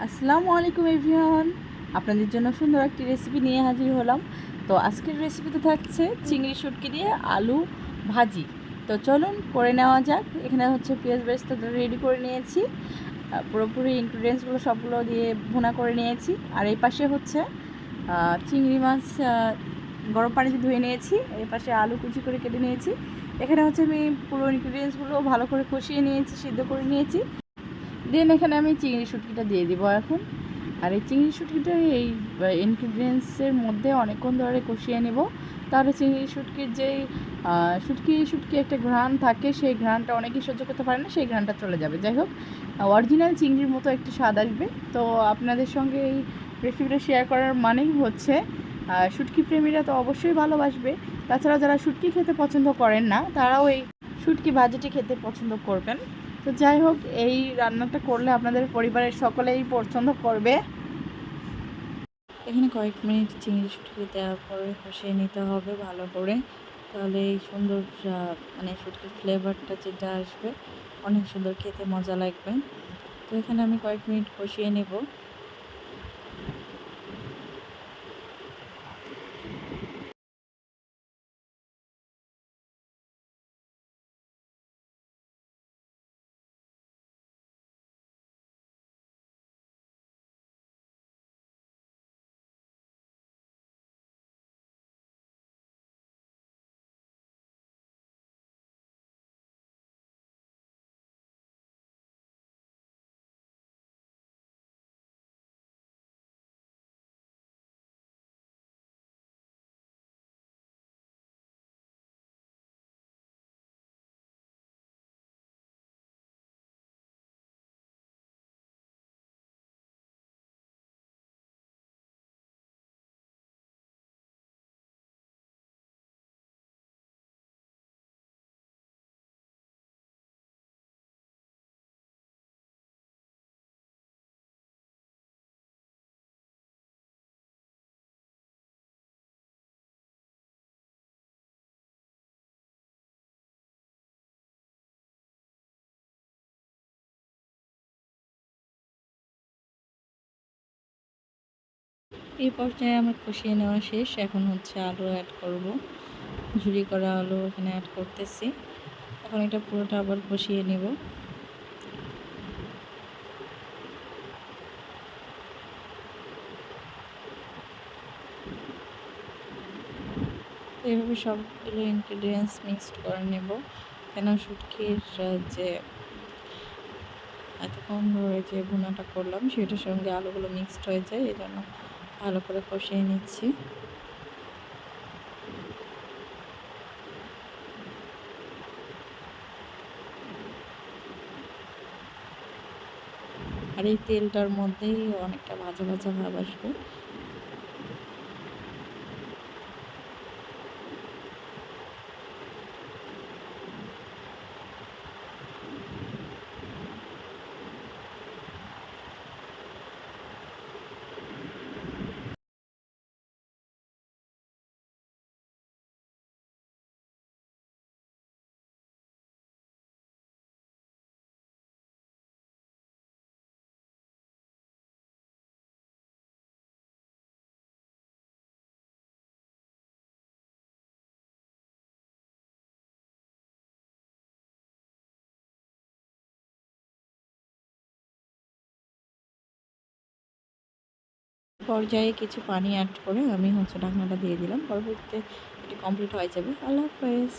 আসসালামু আলাইকুম এভরিওয়ান, আপনাদের জন্য সুন্দর একটি রেসিপি নিয়ে হাজির হলাম। তো আজকের রেসিপিতে থাকছে চিংড়ি শুটকি দিয়ে আলু ভাজি। তো চলুন করে নেওয়া যাক। এখানে হচ্ছে পেঁয়াজ বেরেস্তা রেডি করে নিয়েছি, পুরোপুরি ইনগ্রিডিয়েন্টসগুলো সবগুলো দিয়ে ভুনা করে নিয়েছি। আর এই পাশে হচ্ছে চিংড়ি মাছ গরম পানিতে ধুয়ে নিয়েছি। এই পাশে আলু কুচি করে কেটে নিয়েছি। এখানে হচ্ছে আমি পুরো ইনগ্রিডিয়েন্টসগুলো ভালো করে কষিয়ে নিয়েছি, সিদ্ধ করে নিয়েছি। দেন এখানে আমি চিংড়ি শুটকিটা দিয়ে দিব এখন। আর এই চিংড়ি শুটকিটা এই ইনগ্রিডিয়েন্টসের মধ্যে অনেকক্ষণ ধরে কষিয়ে নেব। তাহলে চিংড়ি শুটকির যেই শুটকি একটা ঘ্রাণ থাকে, সেই ঘ্রাণটা অনেকেই সহ্য করতে পারে না, সেই ঘ্রাণটা চলে যাবে। যাই হোক, অরিজিনাল চিংড়ির মতো একটু স্বাদ আসবে। তো আপনাদের সঙ্গে এই রেসিপিটা শেয়ার করার মানেই হচ্ছে শুটকি প্রেমীরা তো অবশ্যই ভালোবাসবে। তাছাড়া যারা শুটকি খেতে পছন্দ করেন না, তারাও এই শুটকি ভাজিটি খেতে পছন্দ করবেন। তো যাই হোক, এই রান্নাটা করলে আপনাদের পরিবারের সকলেই পছন্দ করবে। এখানে কয়েক মিনিট চিংড়ি শুটকি দেওয়ার পরে কষিয়ে নিতে হবে ভালো করে। তাহলে এই সুন্দর মানে শুটকির ফ্লেভারটা যেটা আসবে, অনেক সুন্দর, খেতে মজা লাগবে। তো এখানে আমি কয়েক মিনিট কষিয়ে নেব। এই পর্যায়ে আমার কষিয়ে নেওয়া শেষ। এখন হচ্ছে আলু অ্যাড করব। ঝুরি করা আলু এখানে অ্যাড করতেছি। এখন এটা পুরোটা আবার কষিয়ে নেব। তো এইভাবে সবগুলো ইনগ্রিডিয়েন্টস মিক্সড করে নেব, কেন শুটকির যে এতক্ষণ ধরে যে ভুনাটা করলাম সেটার সঙ্গে আলুগুলো মিক্সড হয়ে যায়, এই জন্য ভালো করে কষিয়ে নিচ্ছি। আর এই তেলটার মধ্যেই অনেকটা ভাজা ভাজা ভাব আসবে। পর্যায়ে কিছু পানি অ্যাড করে আমি হচ্ছে ঢাকনাটা দিয়ে দিলাম। পরবর্তীতে এটি কমপ্লিট হয়ে যাবে। আল্লাহ হাফেজ।